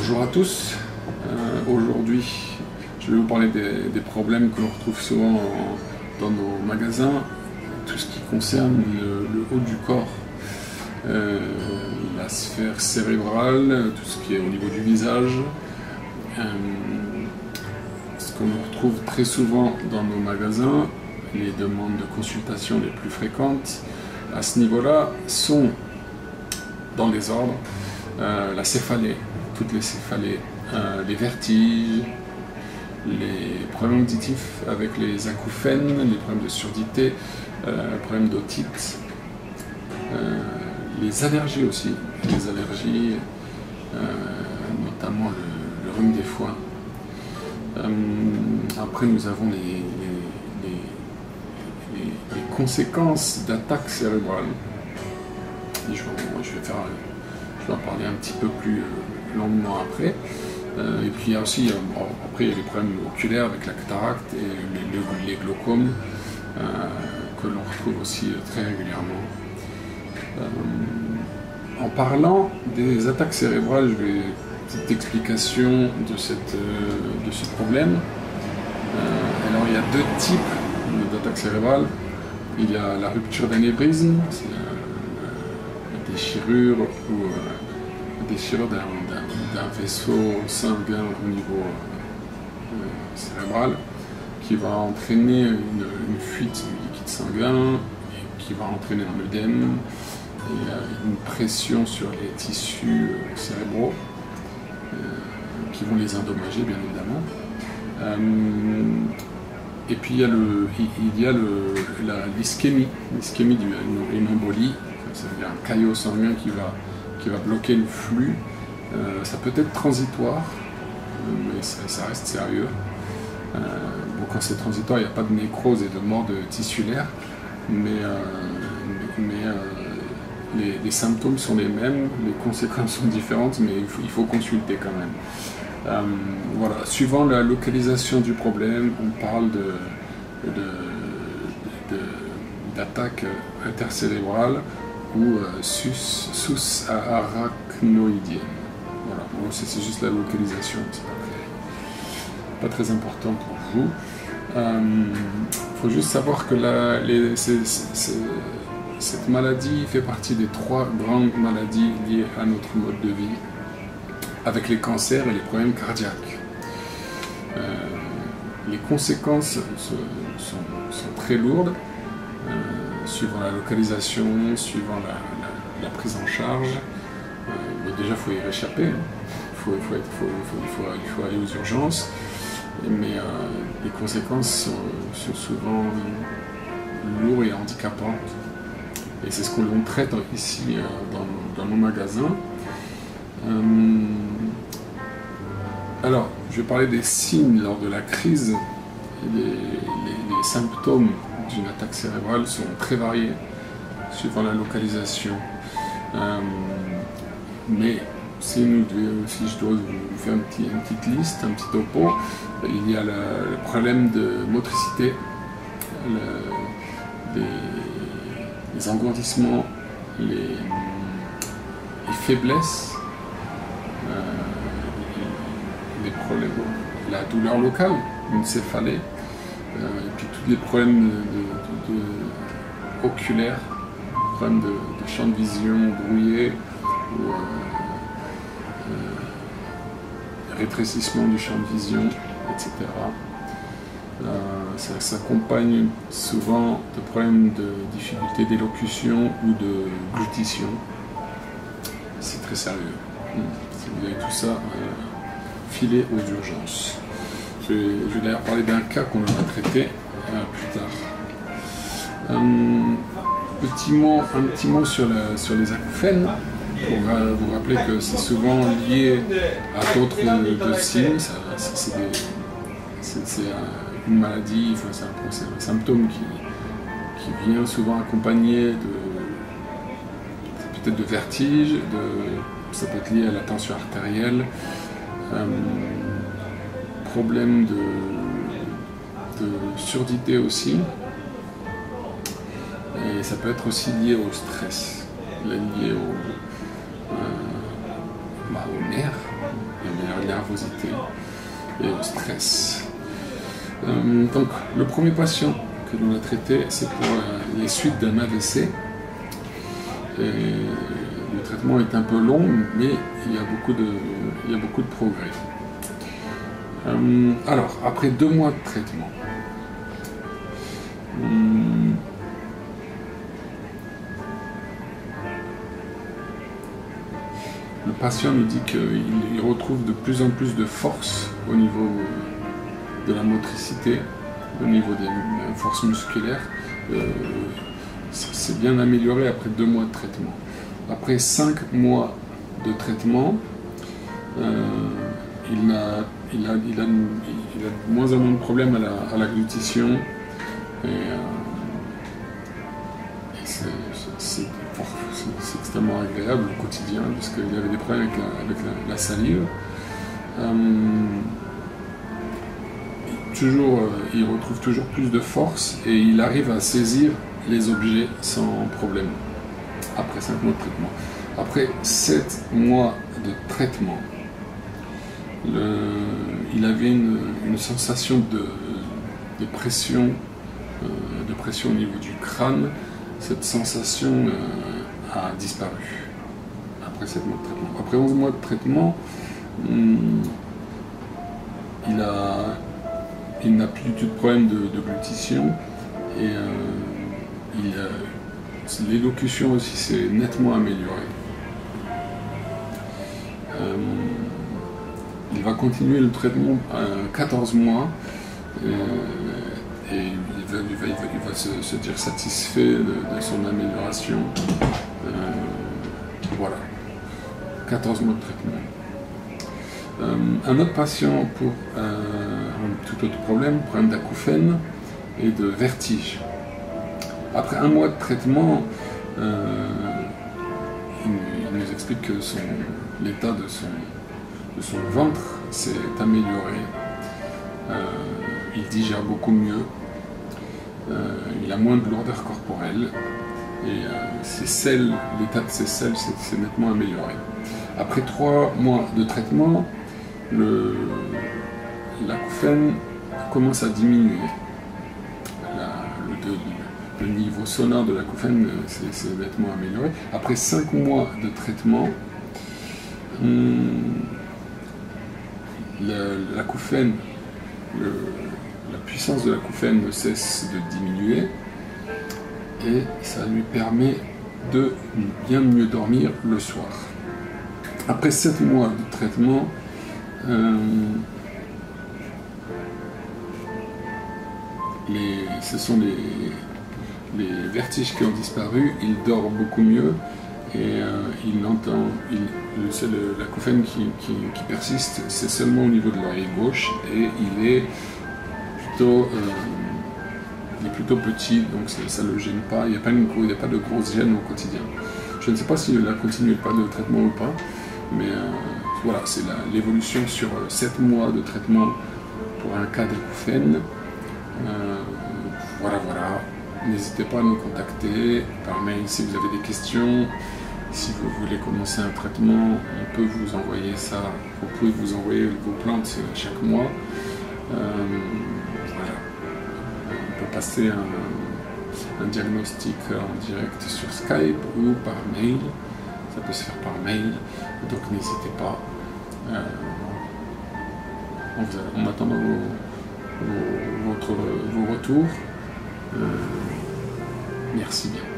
Bonjour à tous. Aujourd'hui, je vais vous parler des problèmes que l'on retrouve souvent dans nos magasins, tout ce qui concerne le haut du corps, la sphère cérébrale, tout ce qui est au niveau du visage. Ce que l'on retrouve très souvent dans nos magasins, les demandes de consultation les plus fréquentes à ce niveau-là sont dans les ordres, la céphalée, toutes les céphalées, les vertiges, les problèmes auditifs avec les acouphènes, les problèmes de surdité, problèmes d'otite, les allergies aussi, les allergies, notamment le rhume des foins. Après nous avons les conséquences d'attaques cérébrales. Et je vais en parler un petit peu plus longuement après. Et puis il y a aussi, après il y a les problèmes oculaires avec la cataracte et les glaucomes que l'on retrouve aussi très régulièrement. En parlant des attaques cérébrales, je vais petite explication de ce problème. Alors il y a deux types d'attaques cérébrales. Il y a la rupture d'anévrisme, c'est la déchirure ou déchirure d'un vaisseau sanguin au niveau cérébral qui va entraîner une fuite du liquide sanguin, qui va entraîner un œdème et une pression sur les tissus cérébraux qui vont les endommager bien évidemment. Et puis il y a l'ischémie, une embolie, c'est-à-dire un caillot sanguin qui va bloquer le flux. Ça peut être transitoire, mais ça reste sérieux. Bon, quand c'est transitoire, il n'y a pas de nécrose et de mort de tissulaire, mais les symptômes sont les mêmes, les conséquences sont différentes, mais il faut consulter quand même. Voilà. Suivant la localisation du problème, on parle d'attaque intercérébrale ou sous-arachnoïdienne. Voilà. Bon, c'est juste la localisation, c'est pas très important pour vous. Il faut juste savoir que cette maladie fait partie des 3 grandes maladies liées à notre mode de vie, avec les cancers et les problèmes cardiaques. Les conséquences sont très lourdes, suivant la localisation, suivant la prise en charge. Mais déjà, il faut y réchapper, il faut aller aux urgences, mais les conséquences sont souvent lourdes et handicapantes. Et c'est ce que l'on traite ici dans nos magasins. Alors, je vais parler des signes lors de la crise. Les symptômes d'une attaque cérébrale sont très variés suivant la localisation. Mais si je dois vous faire une petite liste, un petit topo, il y a le problème de motricité, les engourdissements, les faiblesses, les problèmes, la douleur locale, une céphalée, et puis tous les problèmes oculaires, problèmes de champ de vision brouillé, ou rétrécissement du champ de vision, etc. Ça s'accompagne souvent de problèmes de difficultés d'élocution ou de glutition. C'est très sérieux. Si vous avez tout ça, filez aux urgences. Je vais d'ailleurs parler d'un cas qu'on va traiter plus tard. Un petit mot sur les acouphènes, pour vous rappeler que c'est souvent lié à d'autres signes. C'est une maladie, enfin, c'est un symptôme qui vient souvent accompagné peut-être de vertige, ça peut être lié à la tension artérielle, problème de surdité aussi, et ça peut être aussi lié au stress, lié aux nerfs, la nervosité et au stress. Donc, le premier patient que l'on a traité, c'est pour les suites d'un AVC. Et le traitement est un peu long, mais il y a beaucoup de progrès. Alors, après 2 mois de traitement, le patient nous dit qu'il retrouve de plus en plus de force au niveau de la motricité, au niveau des forces musculaires. C'est bien amélioré après 2 mois de traitement. Après 5 mois de traitement, il a de moins en moins de problèmes à la glutition. C'est extrêmement agréable au quotidien parce qu'il avait des problèmes avec la salive. Il retrouve toujours plus de force et il arrive à saisir les objets sans problème après 5 mois de traitement. Après 7 mois de traitement, il avait une sensation de pression au niveau du crâne. Cette sensation a disparu après 7 mois de traitement. Après 11 mois de traitement, il n'a plus du tout de problème de glutition et l'élocution aussi s'est nettement améliorée. Il va continuer le traitement 14 mois et il va se dire satisfait de son amélioration. Voilà, 14 mois de traitement. Un autre patient pour un tout autre problème d'acouphène et de vertige. Après 1 mois de traitement, il nous explique que l'état de son ventre s'est amélioré. Il digère beaucoup mieux. Il a moins de lourdeur corporelle. Et l'état de ses selles s'est nettement amélioré. Après 3 mois de traitement, l'acouphène commence à diminuer. Le niveau sonore de l'acouphène s'est nettement amélioré. Après 5 mois de traitement, l'acouphène, la puissance de l'acouphène ne cesse de diminuer et ça lui permet de bien mieux dormir le soir. Après 7 mois de traitement, ce sont les vertiges qui ont disparu, il dort beaucoup mieux et il entend, l'acouphène qui persiste, c'est seulement au niveau de l'oreille gauche et il est plutôt petit, donc ça ne le gêne pas, il n'y a pas de grosse gêne au quotidien. Je ne sais pas s'il a continué pas de traitement ou pas, mais voilà, c'est l'évolution sur 7 mois de traitement pour un cas d'acouphène. Voilà. N'hésitez pas à nous contacter par mail si vous avez des questions. Si vous voulez commencer un traitement, on peut vous envoyer ça. Vous pouvez vous envoyer vos plantes chaque mois. Voilà. On peut passer un diagnostic en direct sur Skype ou par mail. Ça peut se faire par mail, donc n'hésitez pas. On attend vos retours. Merci bien.